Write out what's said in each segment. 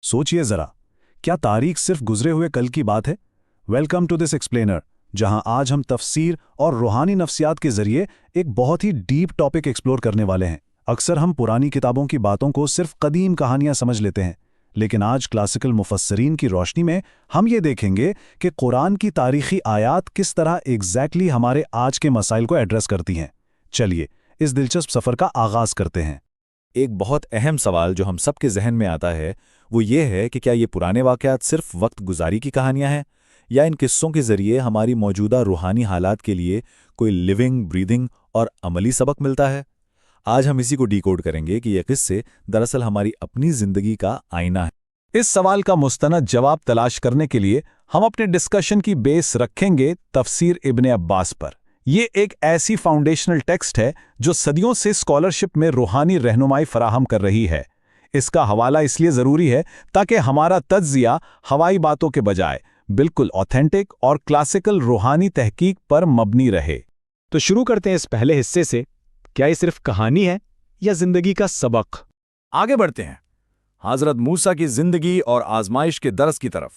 सोचिए जरा, क्या तारीख सिर्फ गुजरे हुए कल की बात है? वेलकम टू दिस एक्सप्लेनर, जहां आज हम तफसीर और रूहानी नफ्सियात के जरिए एक बहुत ही डीप टॉपिक एक्सप्लोर करने वाले हैं। अक्सर हम पुरानी किताबों की बातों को सिर्फ कदीम कहानियां समझ लेते हैं, लेकिन आज क्लासिकल मुफस्सरीन की रोशनी में हम ये देखेंगे कि कुरान की तारीखी आयात किस तरह एग्जैक्टली हमारे आज के मसाइल को एड्रेस करती हैं। चलिए इस दिलचस्प सफ़र का आगाज़ करते हैं। एक बहुत अहम सवाल जो हम सबके जहन में आता है वो ये है कि क्या ये पुराने वाक़यात सिर्फ वक्त गुजारी की कहानियां हैं, या इन किस्सों के ज़रिए हमारी मौजूदा रूहानी हालात के लिए कोई लिविंग, ब्रीदिंग और अमली सबक मिलता है। आज हम इसी को डिकोड करेंगे कि ये किस्से दरअसल हमारी अपनी ज़िंदगी का आईना है। इस सवाल का मुस्तनद जवाब तलाश करने के लिए हम अपने डिस्कशन की बेस रखेंगे तफसीर इब्ने अब्बास पर। ये एक ऐसी फाउंडेशनल टेक्स्ट है जो सदियों से स्कॉलरशिप में रूहानी रहनुमाई फराहम कर रही है। इसका हवाला इसलिए ज़रूरी है ताकि हमारा तज्जिया हवाई बातों के बजाय बिल्कुल ऑथेंटिक और क्लासिकल रूहानी तहकीक पर मबनी रहे। तो शुरू करते हैं इस पहले हिस्से से। क्या ये सिर्फ कहानी है या जिंदगी का सबक? आगे बढ़ते हैं हज़रत मूसा की ज़िंदगी और आजमाइश के दरस की तरफ।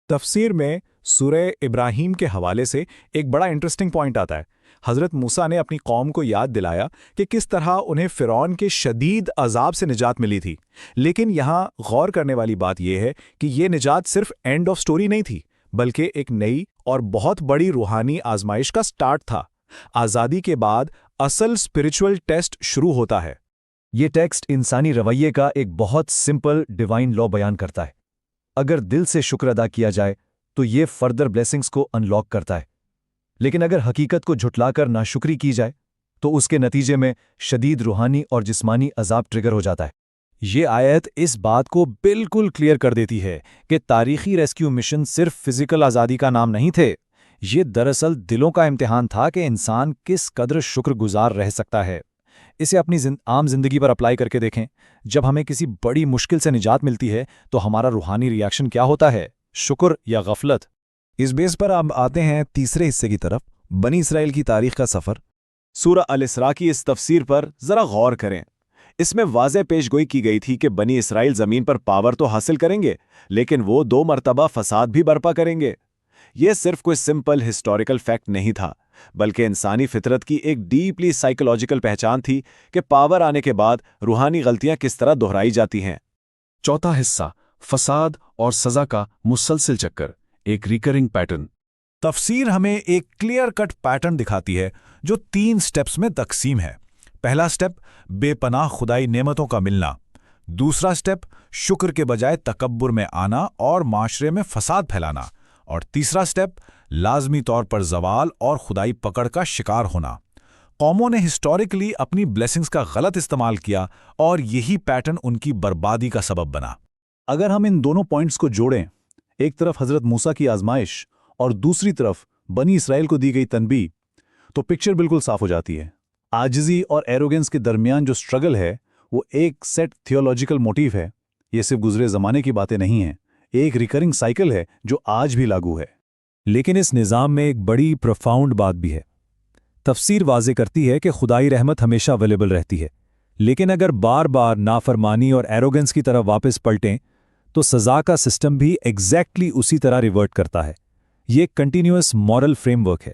तफसीर में सूरह इब्राहीम के हवाले से एक बड़ा इंटरेस्टिंग पॉइंट आता है। हज़रत मूसा ने अपनी कौम को याद दिलाया कि किस तरह उन्हें फ़िरौन के शदीद अजाब से निजात मिली थी। लेकिन यहाँ गौर करने वाली बात यह है कि ये निजात सिर्फ एंड ऑफ स्टोरी नहीं थी, बल्कि एक नई और बहुत बड़ी रूहानी आजमाइश का स्टार्ट था। आज़ादी के बाद असल स्पिरिचुअल टेस्ट शुरू होता है। ये टेक्स्ट इंसानी रवैये का एक बहुत सिंपल डिवाइन लॉ बयान करता है। अगर दिल से शुक्र अदा किया जाए तो ये फर्दर ब्लेसिंग्स को अनलॉक करता है, लेकिन अगर हकीकत को झुटलाकर नाशुक्री की जाए तो उसके नतीजे में शदीद रूहानी और जिस्मानी अजाब ट्रिगर हो जाता है। ये आयत इस बात को बिल्कुल क्लियर कर देती है कि तारीखी रेस्क्यू मिशन सिर्फ फिजिकल आज़ादी का नाम नहीं थे। ये दरअसल दिलों का इम्तिहान था कि इंसान किस कदर शुक्रगुजार रह सकता है। इसे अपनी आम जिंदगी पर अप्लाई करके देखें। जब हमें किसी बड़ी मुश्किल से निजात मिलती है तो हमारा रूहानी रिएक्शन क्या होता है, शुक्र या गफलत? इस बेस पर अब आते हैं तीसरे हिस्से की तरफ, बनी इसराइल की तारीख का सफ़र। सूरह अल-इसरा की इस तफसीर पर ज़रा गौर करें। इसमें वाज़ेह पेशगोई की गई थी कि बनी इसराइल ज़मीन पर पावर तो हासिल करेंगे, लेकिन वो 2 मरतबा फसाद भी बर्पा करेंगे। यह सिर्फ कोई सिंपल हिस्टोरिकल फैक्ट नहीं था, बल्कि इंसानी फितरत की एक डीपली साइकोलॉजिकल पहचान थी कि पावर आने के बाद रूहानी गलतियां किस तरह दोहराई जाती हैं। चौथा हिस्सा, फसाद और सज़ा का मुसलसिल चक्कर, एक रिकरिंग पैटर्न। तफसीर हमें एक क्लियर कट पैटर्न दिखाती है जो 3 स्टेप्स में तकसीम है। पहला स्टेप, बेपनाह खुदाई नेमतों का मिलना। दूसरा स्टेप, शुक्र के बजाय तकब्बुर में आना और माशरे में फसाद फैलाना। और तीसरा स्टेप, लाजमी तौर पर जवाल और खुदाई पकड़ का शिकार होना। कौमों ने हिस्टोरिकली अपनी ब्लेसिंग्स का गलत इस्तेमाल किया और यही पैटर्न उनकी बर्बादी का सबब बना। अगर हम इन दोनों पॉइंट्स को जोड़ें, एक तरफ हज़रत मूसा की आजमाइश और दूसरी तरफ बनी इसराइल को दी गई तनबीह, तो पिक्चर बिल्कुल साफ हो जाती है। आजिज़ी और एरोगेंस के दरमियान जो स्ट्रगल है वो एक सेट थियोलॉजिकल मोटिव है। ये सिर्फ गुजरे ज़माने की बातें नहीं हैं, एक रिकरिंग साइकिल है जो आज भी लागू है। लेकिन इस निज़ाम में एक बड़ी प्रोफाउंड बात भी है। तफसीर वाज़े करती है कि खुदाई रहमत हमेशा अवेलेबल रहती है, लेकिन अगर बार बार नाफरमानी और एरोगेंस की तरफ वापस पलटें तो सज़ा का सिस्टम भी एग्जैक्टली उसी तरह रिवर्ट करता है। ये एक कंटिन्यूअस मॉरल फ्रेमवर्क है।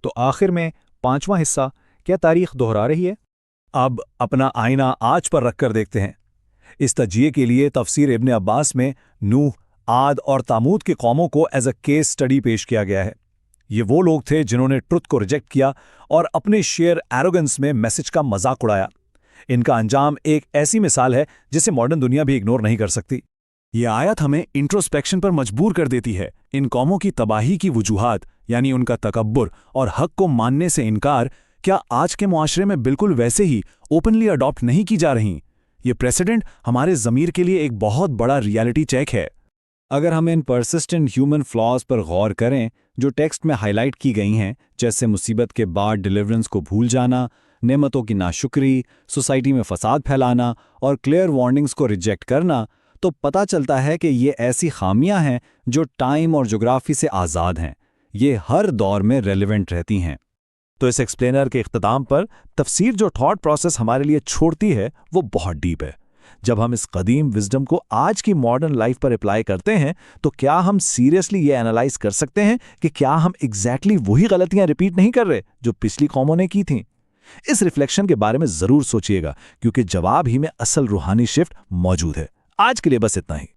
तो आखिर में 5वां हिस्सा, क्या तारीख दोहरा रही है? अब अपना आईना आज पर रखकर देखते हैं। इस तजिए के लिए तफसीर इब्ने अब्बास में नूह, आद और तामूद की कौमों को एज अ केस स्टडी पेश किया गया है। ये वो लोग थे जिन्होंने ट्रुथ को रिजेक्ट किया और अपने शेयर एरोगेंस में मैसेज का मजाक उड़ाया। इनका अंजाम एक ऐसी मिसाल है जिसे मॉडर्न दुनिया भी इग्नोर नहीं कर सकती। ये आयत हमें इंट्रोस्पेक्शन पर मजबूर कर देती है। इन कौमों की तबाही की वजूहात, यानी उनका तकब्बुर और हक को मानने से इनकार, क्या आज के मुआशरे में बिल्कुल वैसे ही ओपनली अडॉप्ट नहीं की जा रही? ये प्रेसिडेंट हमारे ज़मीर के लिए एक बहुत बड़ा रियलिटी चेक है। अगर हम इन परसिस्टेंट ह्यूमन फ्लॉज पर गौर करें जो टेक्स्ट में हाईलाइट की गई हैं, जैसे मुसीबत के बाद डिलीवरेंस को भूल जाना, नेमतों की नाशुक्री, सोसाइटी में फसाद फैलाना और क्लियर वार्निंग्स को रिजेक्ट करना, तो पता चलता है कि ये ऐसी खामियां हैं जो टाइम और ज्योग्राफी से आज़ाद हैं। ये हर दौर में रेलिवेंट रहती हैं। तो इस एक्सप्लेनर के इख्तिताम पर तफसीर जो थॉट प्रोसेस हमारे लिए छोड़ती है वो बहुत डीप है। جب ہم اس قدیم وزڈم کو آج کی ماڈرن لائف پر اپلائی کرتے ہیں تو کیا ہم سیریسلی یہ انالائز کر سکتے ہیں کہ کیا ہم ایگزیکٹلی وہی غلطیاں ریپیٹ نہیں کر رہے جو پچھلی قوموں نے کی تھیں؟ اس ریفلیکشن کے بارے میں ضرور سوچئے گا، کیونکہ جواب ہی میں اصل روحانی شفٹ موجود ہے۔ آج کے لیے بس اتنا ہی۔